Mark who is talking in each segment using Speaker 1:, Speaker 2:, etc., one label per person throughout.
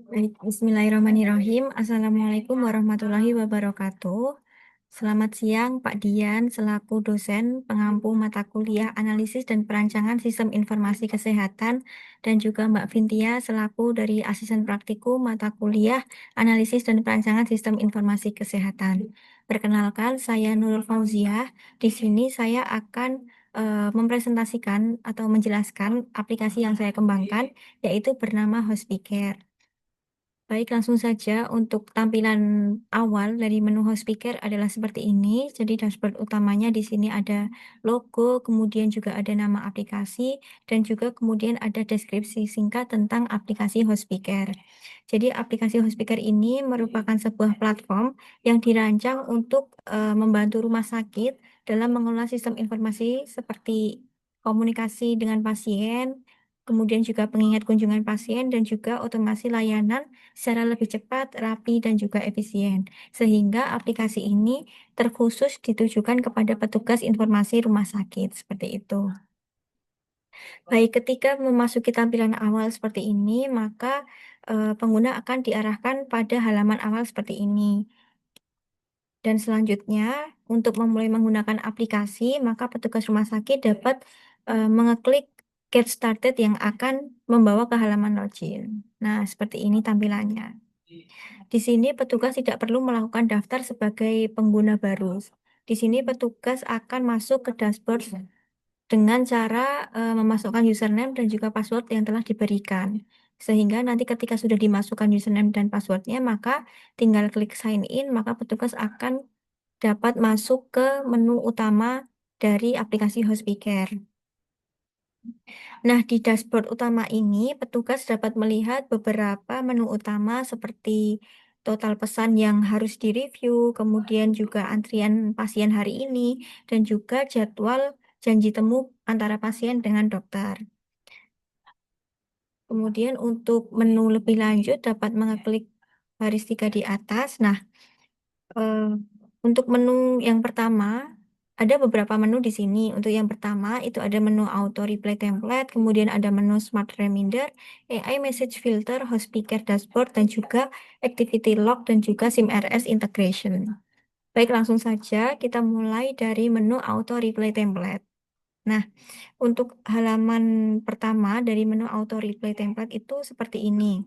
Speaker 1: Baik, Bismillahirrahmanirrahim. Assalamualaikum warahmatullahi wabarakatuh. Selamat siang, Pak Dian, selaku dosen pengampu mata kuliah Analisis dan Perancangan Sistem Informasi Kesehatan, dan juga Mbak Vintia, selaku dari asisten praktikum mata kuliah Analisis dan Perancangan Sistem Informasi Kesehatan. Perkenalkan, saya Nurul Fauziah. Di sini saya akan mempresentasikan atau menjelaskan aplikasi yang saya kembangkan, yaitu bernama Hospicare. Baik, langsung saja untuk tampilan awal dari menu host speaker adalah seperti ini. Jadi dashboard utamanya di sini ada logo, kemudian juga ada nama aplikasi, dan juga kemudian ada deskripsi singkat tentang aplikasi host speaker. Jadi aplikasi host speaker ini merupakan sebuah platform yang dirancang untuk membantu rumah sakit dalam mengelola sistem informasi seperti komunikasi dengan pasien, kemudian juga pengingat kunjungan pasien, dan juga otomasi layanan secara lebih cepat, rapi, dan juga efisien. Sehingga aplikasi ini terkhusus ditujukan kepada petugas informasi rumah sakit, seperti itu. Baik, ketika memasuki tampilan awal seperti ini, maka pengguna akan diarahkan pada halaman awal seperti ini. Dan selanjutnya, untuk memulai menggunakan aplikasi, maka petugas rumah sakit dapat mengeklik Get Started yang akan membawa ke halaman login. Nah, seperti ini tampilannya. Di sini petugas tidak perlu melakukan daftar sebagai pengguna baru. Di sini petugas akan masuk ke dashboard dengan cara memasukkan username dan juga password yang telah diberikan. Sehingga nanti ketika sudah dimasukkan username dan passwordnya, maka tinggal klik sign in, maka petugas akan dapat masuk ke menu utama dari aplikasi Hospicare. Nah, di dashboard utama ini, petugas dapat melihat beberapa menu utama seperti total pesan yang harus direview, kemudian juga antrian pasien hari ini, dan juga jadwal janji temu antara pasien dengan dokter. Kemudian untuk menu lebih lanjut dapat mengeklik baris 3 di atas. Nah, Eh, untuk menu yang pertama, ada beberapa menu di sini. Untuk yang pertama, itu ada menu auto replay template, kemudian ada menu smart reminder, AI message filter, host speaker dashboard, dan juga activity log, dan juga SIM-RS integration. Baik, langsung saja kita mulai dari menu auto replay template. Nah, untuk halaman pertama dari menu auto replay template itu seperti ini.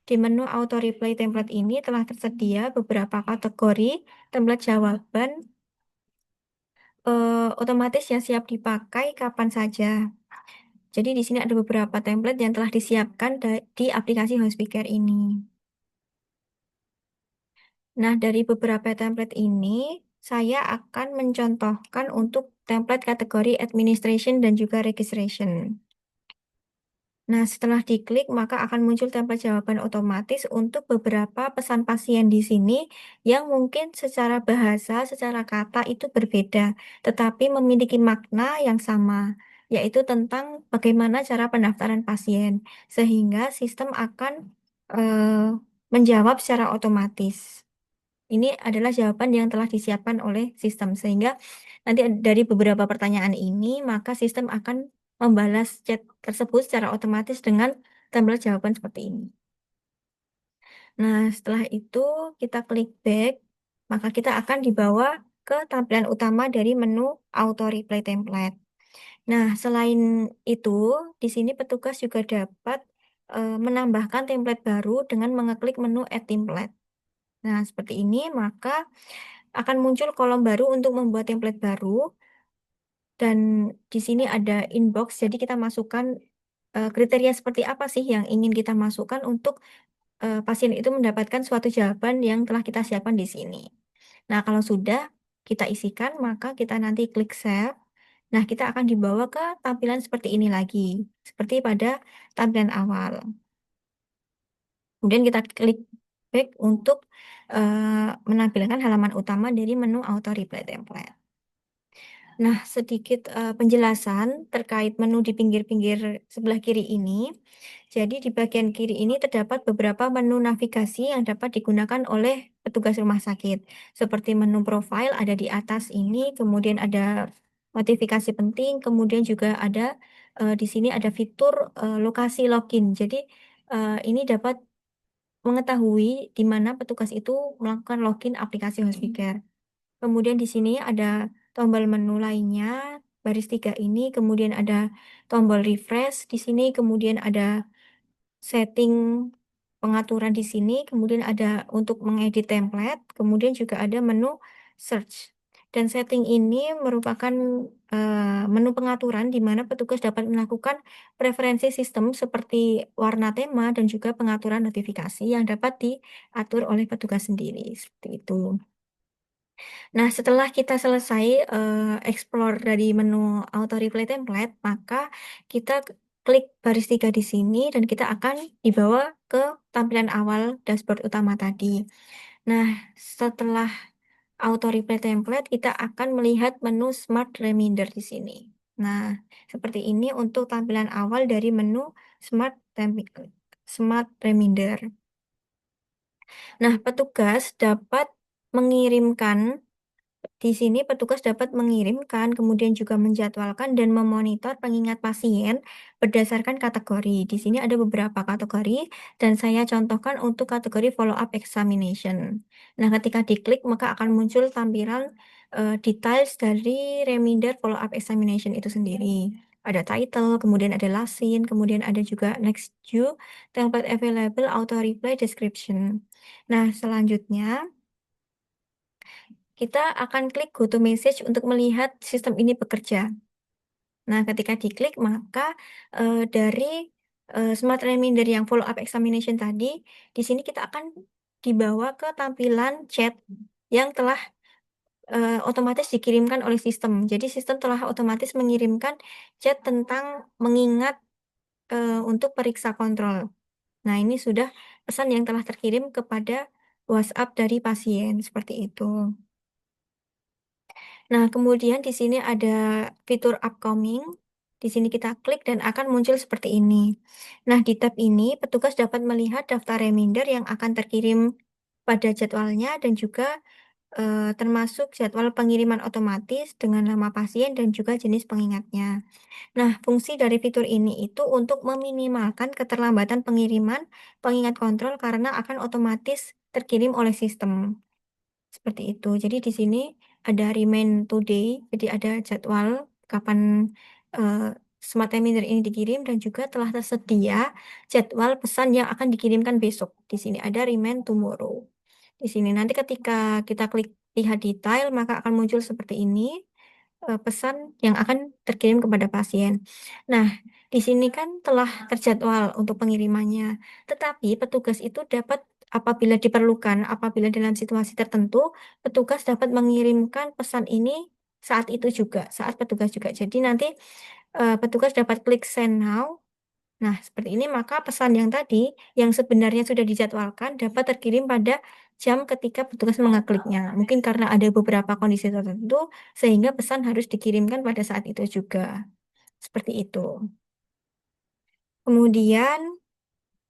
Speaker 1: Di menu auto replay template ini telah tersedia beberapa kategori template jawaban otomatis yang siap dipakai kapan saja. Jadi di sini ada beberapa template yang telah disiapkan di aplikasi Hospicare ini. Nah, dari beberapa template ini, saya akan mencontohkan untuk template kategori administration dan juga registration. Nah, setelah diklik, maka akan muncul template jawaban otomatis untuk beberapa pesan pasien di sini yang mungkin secara bahasa, secara kata itu berbeda, tetapi memiliki makna yang sama, yaitu tentang bagaimana cara pendaftaran pasien, sehingga sistem akan eh, menjawab secara otomatis. Ini adalah jawaban yang telah disiapkan oleh sistem, sehingga nanti dari beberapa pertanyaan ini, maka sistem akan membalas chat tersebut secara otomatis dengan template jawaban seperti ini. Nah, setelah itu kita klik back, maka kita akan dibawa ke tampilan utama dari menu auto replay template. Nah, selain itu, di sini petugas juga dapat menambahkan template baru dengan mengeklik menu add template. Nah, seperti ini, maka akan muncul kolom baru untuk membuat template baru, dan di sini ada inbox, jadi kita masukkan kriteria seperti apa sih yang ingin kita masukkan untuk pasien itu mendapatkan suatu jawaban yang telah kita siapkan di sini. Nah, kalau sudah kita isikan, maka kita nanti klik save. Nah, kita akan dibawa ke tampilan seperti ini lagi, seperti pada tampilan awal. Kemudian kita klik back untuk menampilkan halaman utama dari menu auto replay template. Nah, sedikit penjelasan terkait menu di pinggir-pinggir sebelah kiri ini. Jadi di bagian kiri ini terdapat beberapa menu navigasi yang dapat digunakan oleh petugas rumah sakit. Seperti menu profile ada di atas ini, kemudian ada notifikasi penting, kemudian juga ada di sini ada fitur, lokasi login. Jadi, ini dapat mengetahui di mana petugas itu melakukan login aplikasi Hospicar. Kemudian di sini ada tombol menu lainnya, baris 3 ini, kemudian ada tombol refresh di sini, kemudian ada setting pengaturan di sini, kemudian ada untuk mengedit template, kemudian juga ada menu search. Dan setting ini merupakan menu pengaturan di mana petugas dapat melakukan preferensi sistem seperti warna tema dan juga pengaturan notifikasi yang dapat diatur oleh petugas sendiri, seperti itu. Nah, setelah kita selesai, explore dari menu auto reply template, maka kita klik baris 3 di sini dan kita akan dibawa ke tampilan awal dashboard utama tadi. Nah, setelah auto reply template, kita akan melihat menu smart reminder di sini. Nah, seperti ini untuk tampilan awal dari menu smart reminder. Nah, petugas dapat mengirimkan Di sini petugas dapat mengirimkan, kemudian juga menjadwalkan dan memonitor pengingat pasien berdasarkan kategori. Di sini ada beberapa kategori dan saya contohkan untuk kategori follow up examination. Nah, ketika diklik maka akan muncul tampilan details dari reminder follow up examination itu sendiri. Ada title, kemudian ada last seen, kemudian ada juga next due, template available, auto reply, description. Nah, selanjutnya kita akan klik go to message untuk melihat sistem ini bekerja. Nah, ketika diklik maka, dari, smart reminder yang follow up examination tadi, di sini kita akan dibawa ke tampilan chat yang telah, otomatis dikirimkan oleh sistem. Jadi sistem telah otomatis mengirimkan chat tentang mengingat, untuk periksa kontrol. Nah, ini sudah pesan yang telah terkirim kepada WhatsApp dari pasien, seperti itu. Nah, kemudian di sini ada fitur upcoming. Di sini kita klik dan akan muncul seperti ini. Nah, di tab ini petugas dapat melihat daftar reminder yang akan terkirim pada jadwalnya dan juga termasuk jadwal pengiriman otomatis dengan nama pasien dan juga jenis pengingatnya. Nah, fungsi dari fitur ini itu untuk meminimalkan keterlambatan pengiriman pengingat kontrol karena akan otomatis terkirim oleh sistem. Seperti itu. Jadi di sini ada remind today, jadi ada jadwal kapan, smart reminder ini dikirim dan juga telah tersedia jadwal pesan yang akan dikirimkan besok. Di sini ada remind tomorrow. Di sini nanti ketika kita klik lihat detail maka akan muncul seperti ini, pesan yang akan terkirim kepada pasien. Nah, di sini kan telah terjadwal untuk pengirimannya, tetapi petugas itu dapat apabila diperlukan, apabila dalam situasi tertentu, petugas dapat mengirimkan pesan ini saat itu juga, saat petugas juga. Jadi nanti, petugas dapat klik send now. Nah, seperti ini maka pesan yang tadi, yang sebenarnya sudah dijadwalkan dapat terkirim pada jam ketika petugas mengekliknya. Mungkin karena ada beberapa kondisi tertentu, sehingga pesan harus dikirimkan pada saat itu juga. Seperti itu. Kemudian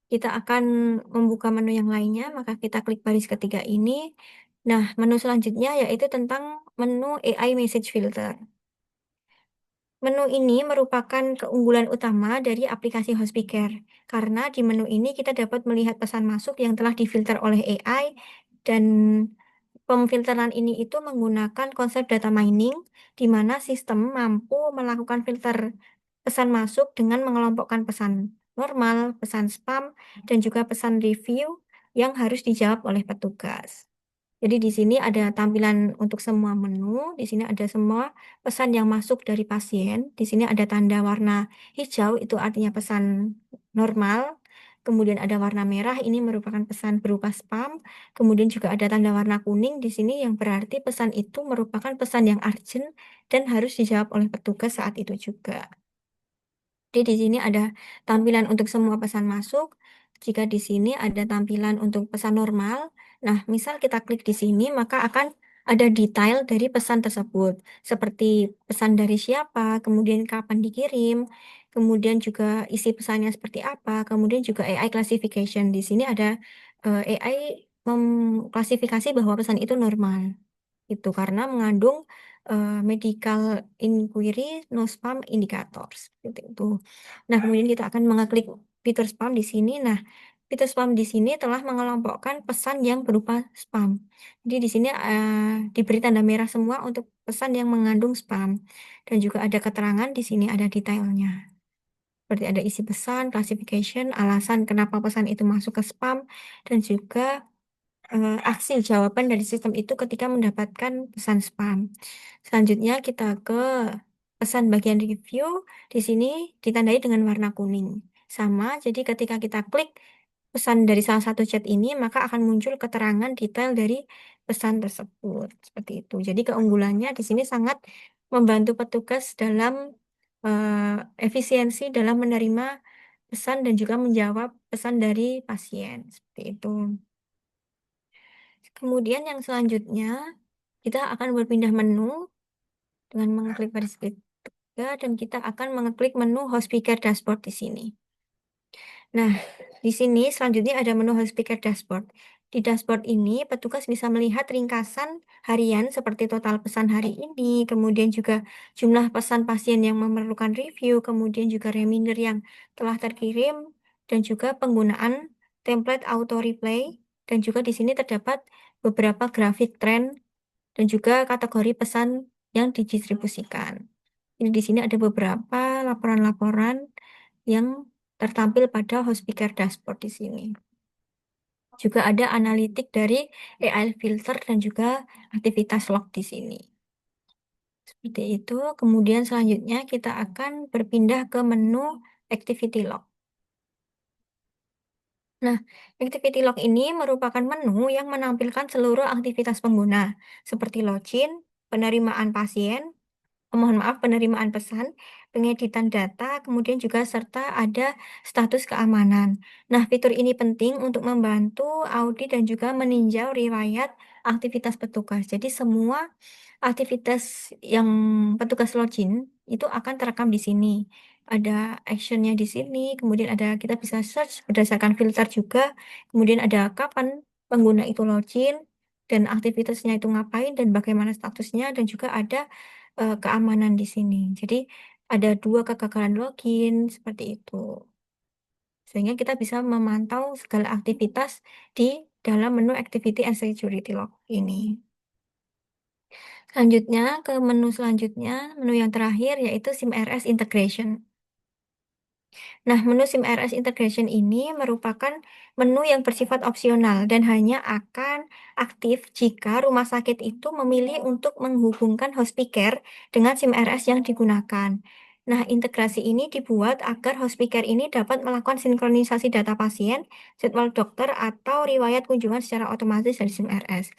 Speaker 1: kita akan membuka menu yang lainnya, maka kita klik baris ketiga ini. Nah, menu selanjutnya yaitu tentang menu AI Message Filter. Menu ini merupakan keunggulan utama dari aplikasi Hospicar, karena di menu ini kita dapat melihat pesan masuk yang telah difilter oleh AI dan pemfilteran ini itu menggunakan konsep data mining, di mana sistem mampu melakukan filter pesan masuk dengan mengelompokkan pesan normal, pesan spam, dan juga pesan review yang harus dijawab oleh petugas. Jadi di sini ada tampilan untuk semua menu, di sini ada semua pesan yang masuk dari pasien, di sini ada tanda warna hijau itu artinya pesan normal, kemudian ada warna merah ini merupakan pesan berupa spam, kemudian juga ada tanda warna kuning di sini yang berarti pesan itu merupakan pesan yang urgent dan harus dijawab oleh petugas saat itu juga. Jadi di sini ada tampilan untuk semua pesan masuk. Jika di sini ada tampilan untuk pesan normal, nah misal kita klik di sini maka akan ada detail dari pesan tersebut, seperti pesan dari siapa, kemudian kapan dikirim, kemudian juga isi pesannya seperti apa, kemudian juga AI classification. Di sini ada AI mengklasifikasi bahwa pesan itu normal. Itu karena mengandung medical inquiry, no spam indicators, seperti itu. Nah, kemudian kita akan mengeklik fitur spam di sini. Nah, fitur spam di sini telah mengelompokkan pesan yang berupa spam. Jadi di sini, diberi tanda merah semua untuk pesan yang mengandung spam, dan juga ada keterangan di sini, ada detailnya. Seperti ada isi pesan, classification, alasan kenapa pesan itu masuk ke spam, dan juga aksi jawaban dari sistem itu ketika mendapatkan pesan spam. Selanjutnya kita ke pesan bagian review, di sini ditandai dengan warna kuning. Sama, jadi ketika kita klik pesan dari salah satu chat ini, maka akan muncul keterangan detail dari pesan tersebut, seperti itu. Jadi keunggulannya di sini sangat membantu petugas dalam, efisiensi dalam menerima pesan dan juga menjawab pesan dari pasien, seperti itu. Kemudian yang selanjutnya, kita akan berpindah menu dengan mengeklik baris ketiga dan kita akan mengeklik menu Hospicer Dashboard di sini. Nah, di sini selanjutnya ada menu Hospicer Dashboard. Di dashboard ini, petugas bisa melihat ringkasan harian seperti total pesan hari ini, kemudian juga jumlah pesan pasien yang memerlukan review, kemudian juga reminder yang telah terkirim, dan juga penggunaan template auto reply, dan juga di sini terdapat beberapa grafik tren dan juga kategori pesan yang didistribusikan. Jadi di sini ada beberapa laporan-laporan yang tertampil pada Hospicer Dashboard di sini. Juga ada analitik dari AI filter dan juga aktivitas log di sini. Seperti itu. Kemudian selanjutnya kita akan berpindah ke menu Activity Log. Nah, Activity Log ini merupakan menu yang menampilkan seluruh aktivitas pengguna, seperti login, penerimaan pasien, mohon maaf, penerimaan pesan, pengeditan data, kemudian juga serta ada status keamanan. Nah, fitur ini penting untuk membantu audit dan juga meninjau riwayat aktivitas petugas. Jadi semua aktivitas yang petugas login itu akan terekam di sini. Ada actionnya di sini, kemudian ada kita bisa search berdasarkan filter juga, kemudian ada kapan pengguna itu login, dan aktivitasnya itu ngapain dan bagaimana statusnya, dan juga ada keamanan di sini. Jadi ada 2 kegagalan login, seperti itu. Sehingga kita bisa memantau segala aktivitas di dalam menu Activity and Security Log ini. Selanjutnya ke menu selanjutnya, menu yang terakhir yaitu SIM-RS Integration. Nah, menu SIM-RS Integration ini merupakan menu yang bersifat opsional dan hanya akan aktif jika rumah sakit itu memilih untuk menghubungkan Hospicare dengan SIM-RS yang digunakan. Nah, integrasi ini dibuat agar Hospicare ini dapat melakukan sinkronisasi data pasien, jadwal dokter, atau riwayat kunjungan secara otomatis dari SIM-RS.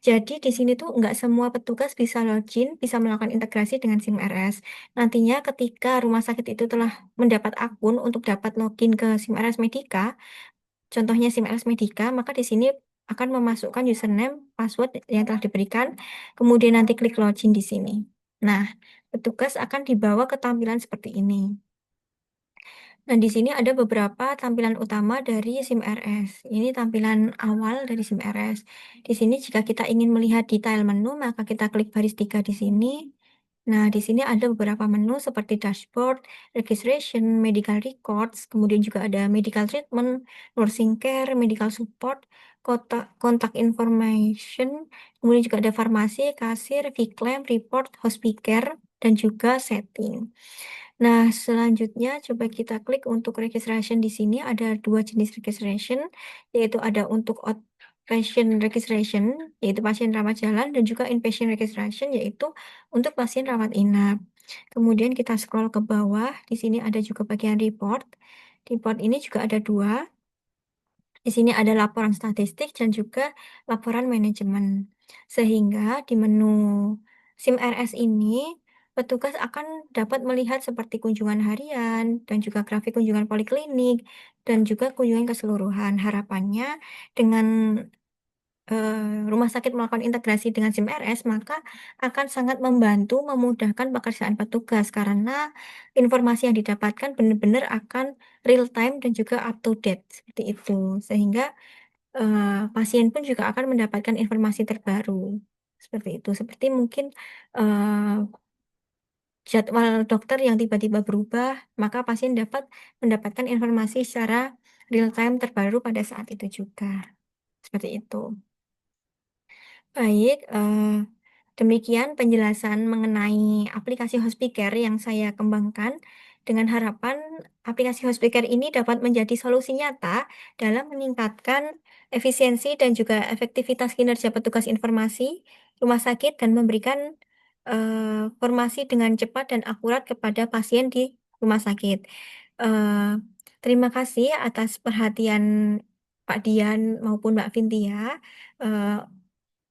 Speaker 1: Jadi di sini tuh nggak semua petugas bisa login, bisa melakukan integrasi dengan SIM-RS. Nantinya ketika rumah sakit itu telah mendapat akun untuk dapat login ke SIM-RS Medica, contohnya SIM-RS Medica, maka di sini akan memasukkan username, password yang telah diberikan, kemudian nanti klik login di sini. Nah, petugas akan dibawa ke tampilan seperti ini. Nah, di sini ada beberapa tampilan utama dari SIM-RS. Ini tampilan awal dari SIM-RS. Di sini jika kita ingin melihat detail menu, maka kita klik baris 3 di sini. Nah, di sini ada beberapa menu seperti dashboard, registration, medical records, kemudian juga ada medical treatment, nursing care, medical support, contact information, kemudian juga ada farmasi, kasir, claim, report, hospicare, dan juga setting. Nah, selanjutnya coba kita klik untuk registration di sini ada 2 jenis registration, yaitu ada untuk outpatient registration, yaitu pasien rawat jalan, dan juga inpatient registration, yaitu untuk pasien rawat inap. Kemudian kita scroll ke bawah, di sini ada juga bagian report. Report ini juga ada 2. Di sini ada laporan statistik dan juga laporan manajemen. Sehingga di menu SIM-RS ini, petugas akan dapat melihat seperti kunjungan harian dan juga grafik kunjungan poliklinik dan juga kunjungan keseluruhan. Harapannya dengan rumah sakit melakukan integrasi dengan SIM-RS, maka akan sangat membantu memudahkan pekerjaan petugas karena informasi yang didapatkan benar-benar akan real time dan juga up to date, seperti itu. Sehingga pasien pun juga akan mendapatkan informasi terbaru. seperti itu. Seperti mungkin, eee, jadwal dokter yang tiba-tiba berubah, maka pasien dapat mendapatkan informasi secara real time terbaru pada saat itu juga, seperti itu. Baik, demikian penjelasan mengenai aplikasi Hospicare yang saya kembangkan, dengan harapan aplikasi Hospicare ini dapat menjadi solusi nyata dalam meningkatkan efisiensi dan juga efektivitas kinerja petugas informasi rumah sakit dan memberikan, informasi dengan cepat dan akurat kepada pasien di rumah sakit. Eee, Terima kasih atas perhatian Pak Dian maupun Mbak Vintia, eee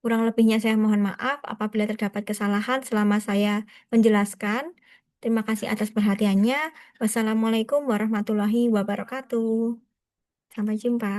Speaker 1: kurang lebihnya saya mohon maaf apabila terdapat kesalahan selama saya menjelaskan. Terima kasih atas perhatiannya. Wassalamualaikum warahmatullahi wabarakatuh. Sampai jumpa.